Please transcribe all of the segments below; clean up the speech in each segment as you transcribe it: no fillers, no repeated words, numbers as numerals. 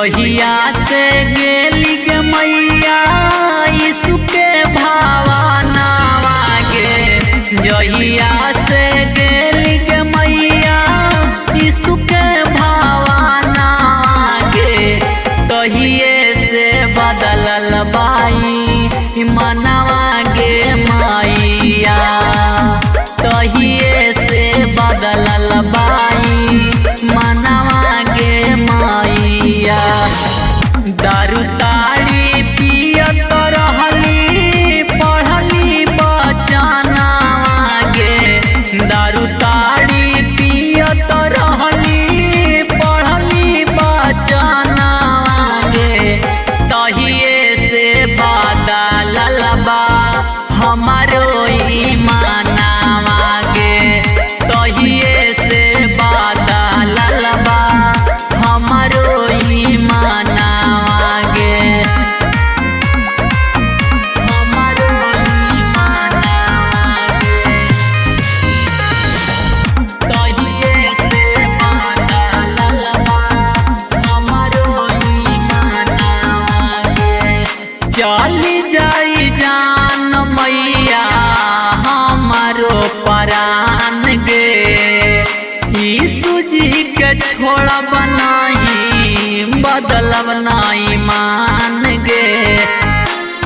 जहिया से गेली के मैया यीशु के भावनावा गे। जहिया से गेली के मैया यीशु के भावनावा गे। तहिए से बदलल बाई मनवा गे मैया। तहिए से बदलल बाई मनवा गे मैया। दारू ताड़ी पियत रहली पढ़ली बचनावा गे। दारू ताड़ी पियत रहली पढ़ली बचनावा गे। तहिए से बदलल बा हमारो ईमानवा गे। तहिए से बदलल बा हमारो ईमानवा गे। हमारो ईमानवा गे। तहिए से बदलल बा हमारो ईमानवा गे। चली जाई जान मैया हमारो परान गे। यीशु जी के छोड़ब नहीं बदलब नहीं मान गे।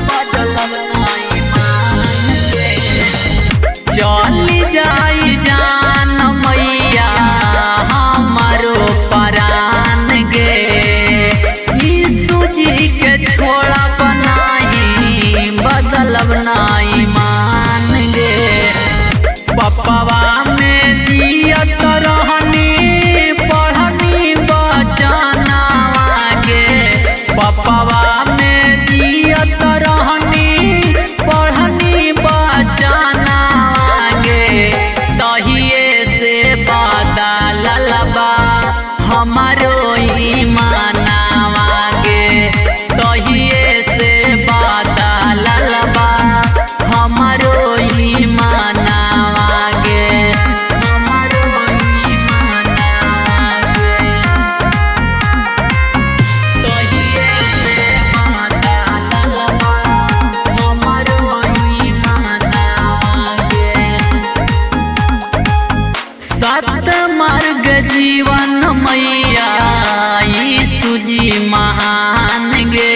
बदलब नहीं मान गे। चली जाई जान मैया हमारो परान गे। यीशु जी के छोड़ब नहीं बदलब नहीं मान गे। पप्पवा में जियत रहनी पढ़नी बचनावा गे। पप्पवा में जियत रहनी पढ़नी बचनावा गे। तहिए से बदलल बा हमारो ईमानवा गे। तहिए से बदलल बा हमारो ईमानवा गे। हमारो ईमानवा गे। तहिए से बदलल बा हमारो ईमानवा गे। सत मार्ग जीवन मैया यीशु जी महान गे।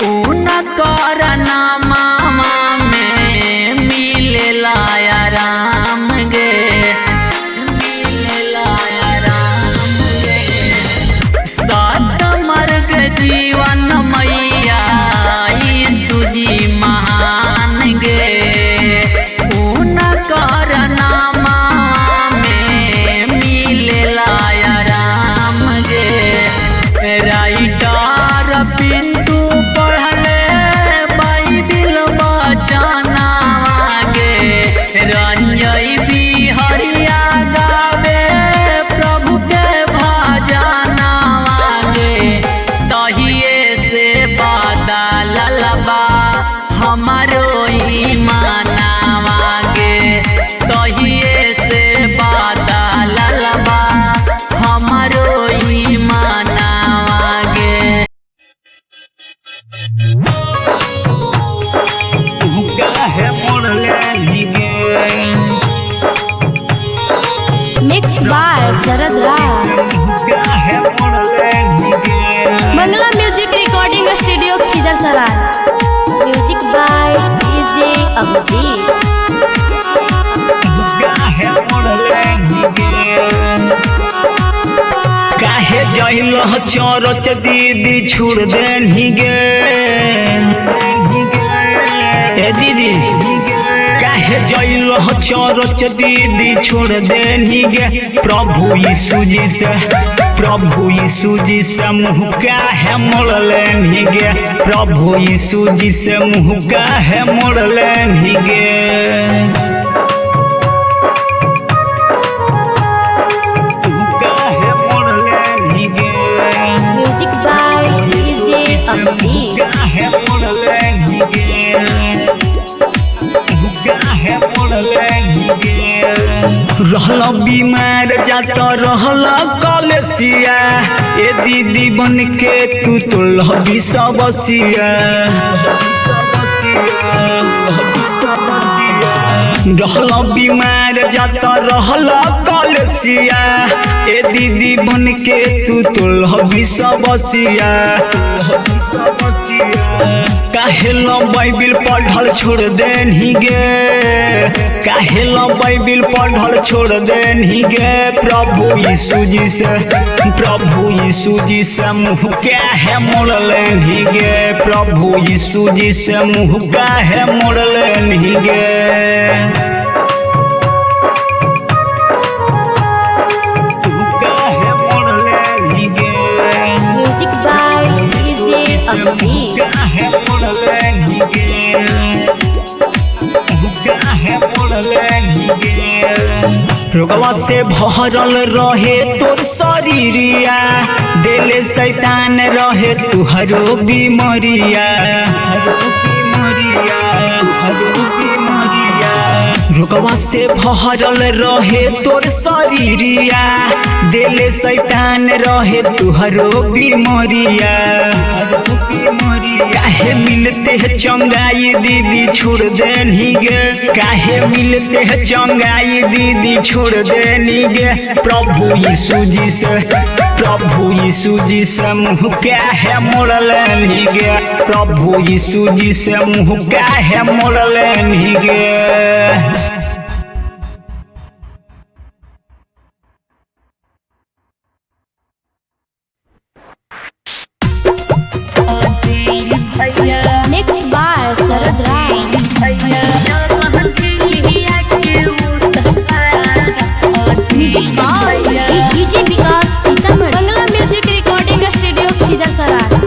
उनकर नामा में मिलेला आराम गे। मिलेला आराम गे। सत मार्ग जीवन मैया यीशु जी महान गे। उनकर नामा में मिलेला आराम गे। राइटर पिंटू पढ़ले बाइबिल बचनावा गे। रंजय बिहरिया गावे प्रभु के भजनावा गे। तहिए से बदलल बा हमारो ईमानवा गे। तहिए से बदलल बा हमारो ईमानवा गे। काहे मोड़ले गे। Mix by Sharad Raj. काहे मोड़ले गे। Mangla music recording studio Khizarsarai. Music by DJ Abhijeet. काहे मोड़ले गे। काहे जइल चरच दीदी छोड़ देनी गे। ए दीदी काहे जइल चरच दीदी छोड़ देनी गे। प्रभु यीशु जी से मुँह काहे मोड़ले गे। प्रभु यीशु जी से मुँह काहे मोड़ले गे। Music by DJ Abhijeet. काहे मोड़ले गे। रहला बीमार जात रहला कलेसिया ए दीदी बन के तू तो विषबसिया रहला बीमार जात रहला कलेसिया ए दीदी बन के तू तो विषबसिया काहेला बाइबिल पढ़ल छोड़ देनी गे काहेला बाइबिल पढ़ल छोड़ देनी गे प्रभु यीशु जी से मुँह क्या है मोड़ लेनी गे प्रभु यीशु जी से मुँह क्या है मोड़ लेनी गे म्यूजिक बाय डीजे अभिजीत। रोगवा से भरल रहे तोर शरीरिया दिल शैतान रहे तुहरो बीमरिया रोगवा से भरल रहे तोर शरीरिया दिल शैतान रहे तुहरो बीमरिया काहे मिलते है चंगाई दीदी छोड़ देनी गे काहे मिलते है चंगाई दीदी छोड़ देनी गे प्रभु यीशु जी से मुँह क्या है मोड़ लेनी गे प्रभु यीशु जी से मुँह क्या है मोड़ लेनी गे mix by Sharad Raj. Music by DJ Vikas Sitamarhi. Bangla music recording studio Khizarsarai.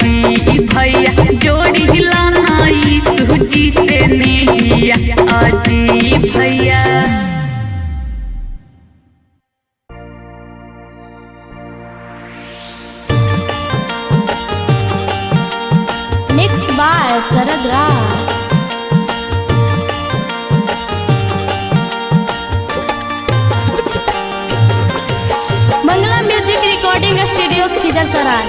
अजी भैया जोड़ी लाना सूजी से नैया अजी भैया। Mixed by Sarad Ras. Mangala music recording studio Khizarsarai.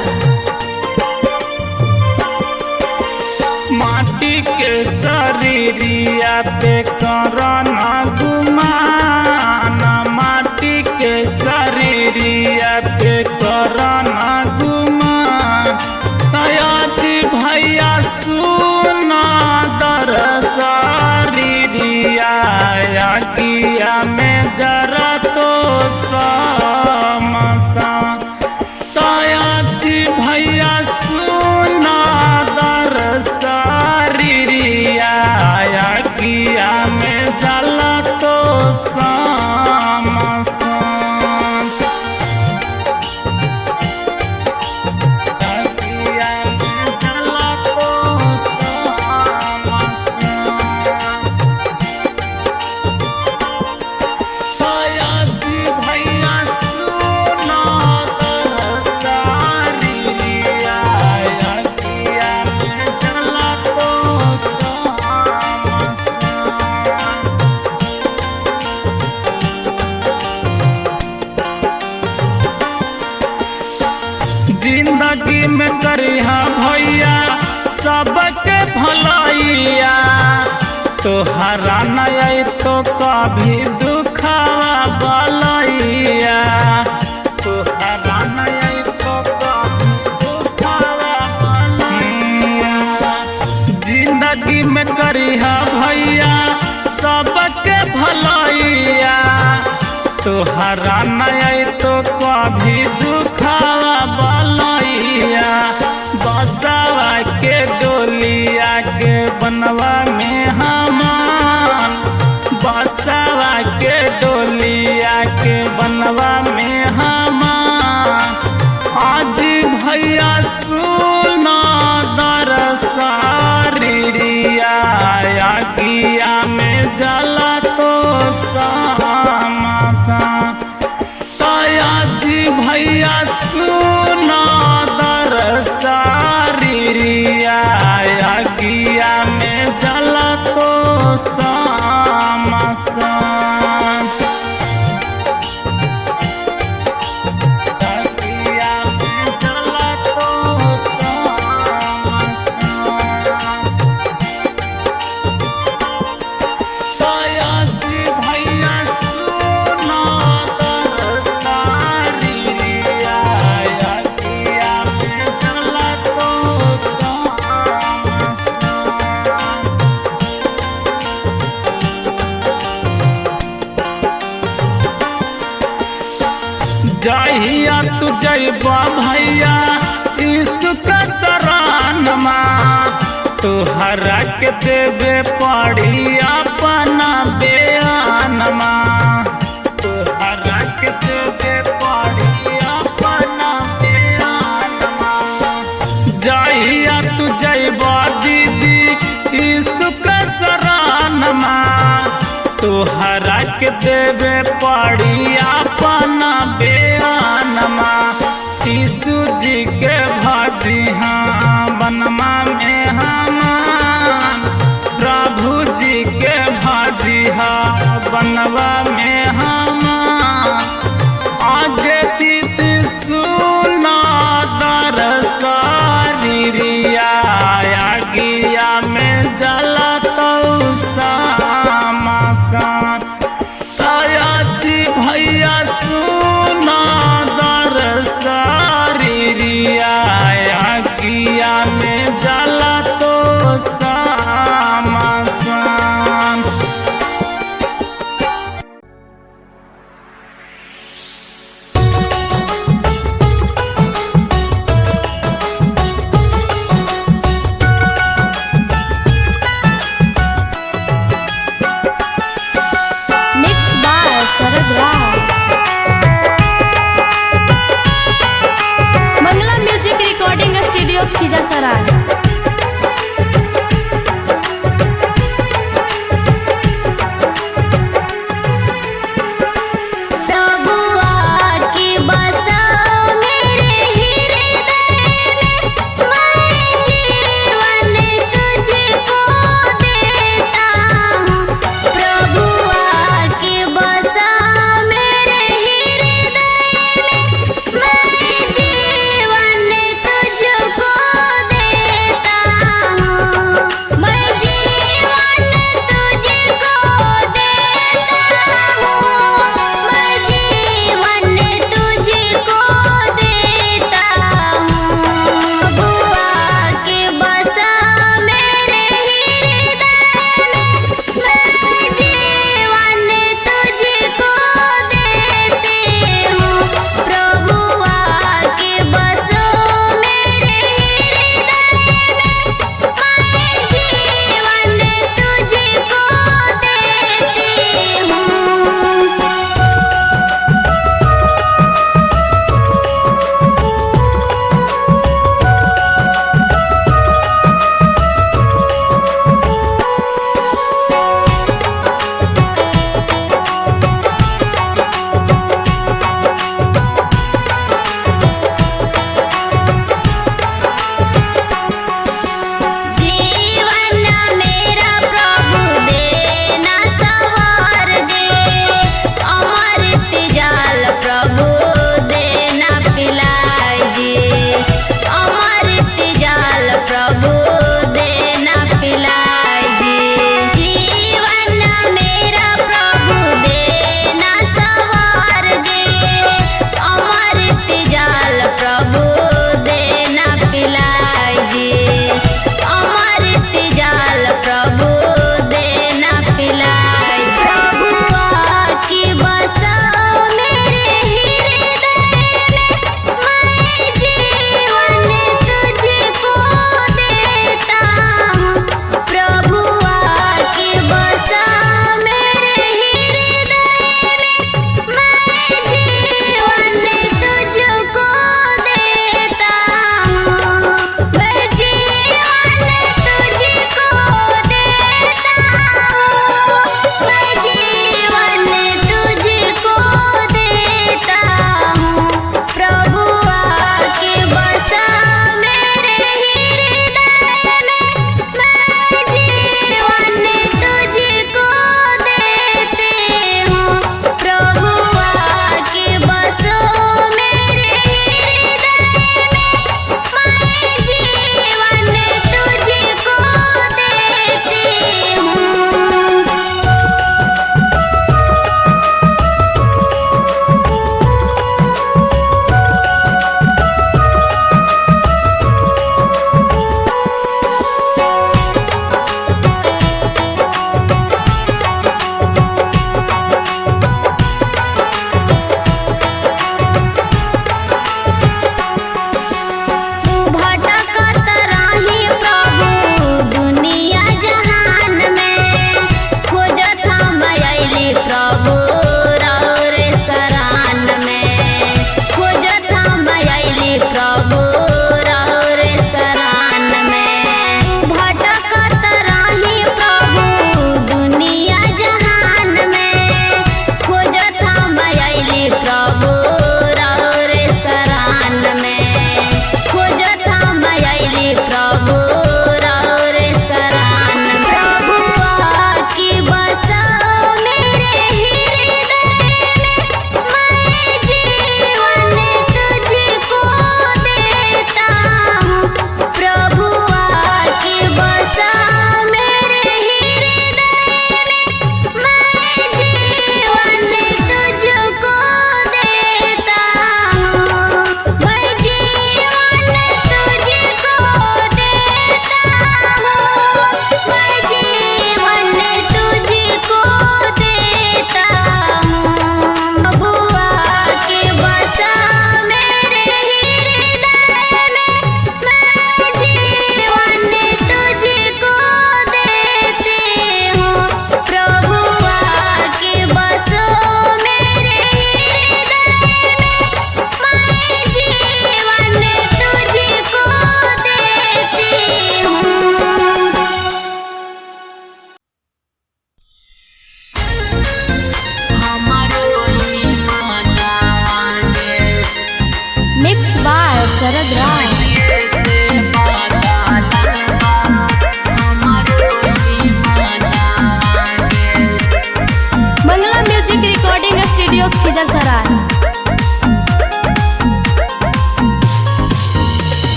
माटी के शरीरिया पे करना गुमान, माटी के शरीरिया पे करना गुमान। तयाती भैया सुना दर शरीरिया किया में जरा तो समसा। तयाती भैया सुना दर शरीरिया किया में जला तो समसा। किया में जला तो समसा। तयाती भैया सुना दर शरीरिया किया में जला तो समसा। जिंदगी में करिहा भैया सबके भलाइया, तोहरा नहीं तो कभी दुखावा बलैया। तोहरा नहीं तो कभी दुखावा बलैया। जिंदगी में करिहा भैया सबके भलाइया, तोहरा नहीं तो कभी दुखावा बलैया। बसावा के डोलिया के बनवा में हमान, बसावा के डोलिया के बनवा में हमान। आज भैया सुना दर शरीरिया किया में जला तो समसा। तयाजी भैया सुना दर शरीरिया किया में जला तो समसा। किया में जला तो समसा। तयाजी भैया सुना दर शरीरिया किया में जला तो समसा। जहिया तू जइबा भैया यीशु का शरणमा, तोहरा के देवे पड़ी अपना बयानमा। तोहरा के देवे पड़ी अपना बयानमा। जहिया तू जइबा दीदी यीशु का शरणमा, तोहरा के देवे पड़ी अपना बयानमा। यीशु जी के भाजी हाँ बनमा में हमान, प्रभु जी के भाजी हाँ बनवा में हमान। आगे दीदी सुना दर शरीरिया किया में जला तो समसा। तया नारायण। प्रभु आके बसाओ मेरे हृदय में, मैं जीवन तुझको देता हूँ। प्रभु आके बसाओ मेरे हृदय में, मैं जीवन तुझको देता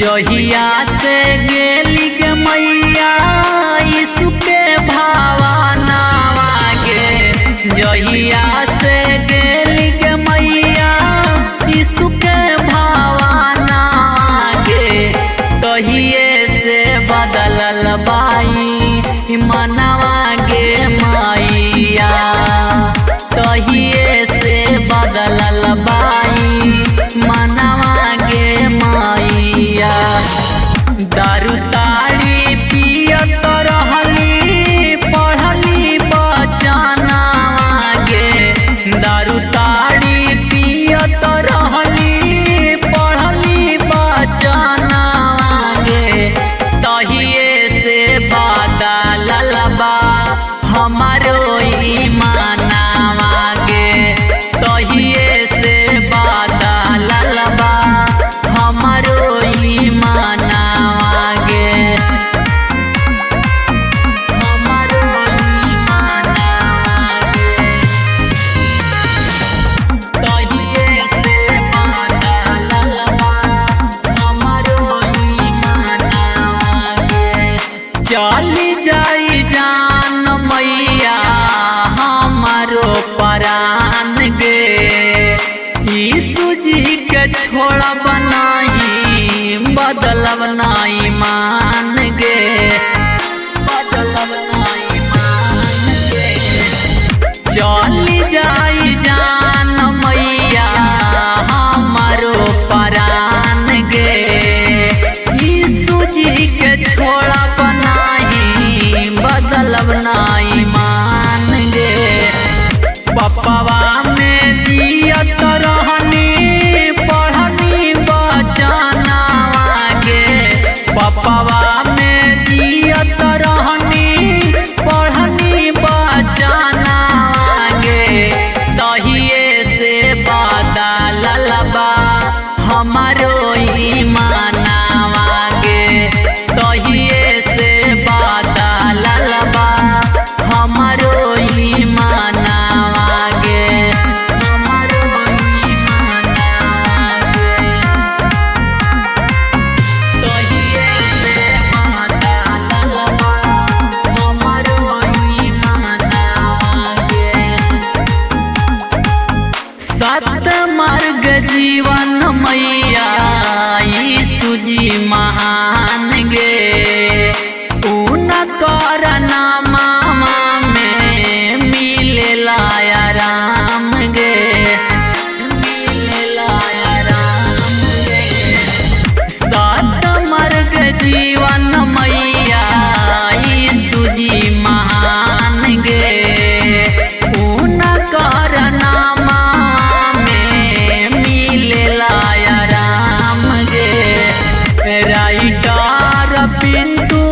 जहिया से गेली के मैया यीशु के भावनावा गे, जहिया से गेली के मैया यीशु के भावनावा गे, तहिए से बदलल बाई मनवा गे मैया, तहिए से बदलल बाई मनवा गे मैया। दारू ताड़ी पियत रहली पढ़ली बचनावा गे, दारू ताड़ी पियत रहली पढ़ली बचनावा गे, तहिए से बदलल बा हमारो ईमानवा गे, तहिए से बदलल बा हमारो ईमानवा गे, हमारो ईमानवा गे, तहिए से बदलल बा हमारो ईमानवा गे। चली जाई जान मैया हमारो परान गे, यीशु जी के छोड़ब नहीं बदलब नहीं मान गे, बदलब नहीं मान गे। चली जाई जान मैया हमारो परान गे, यीशु जी के छोड़ब नहीं बदलब नहीं मान गे। पप्पवा में जियत रहनी पढ़नी बचनावा गे, पप्पवा में जियत रहनी पढ़नी बचनावा गे, तहिए से बदलल बा हमारो ईमानवा गे, तहिए से बदलल बा हमारो ईमानवा गे, हमारो ईमानवा गे, तहिए से बदलल बा हमारो ईमानवा गे। सत मार्ग जीवन मैया यीशु जी महान गे, उनकर नामा में मिलेला आराम गे, मिलेला आराम गे। सत मार्ग जीवन मैया यीशु जी महान गे, उनकर नामा में मिलेला आराम गे। राइटर पिंटू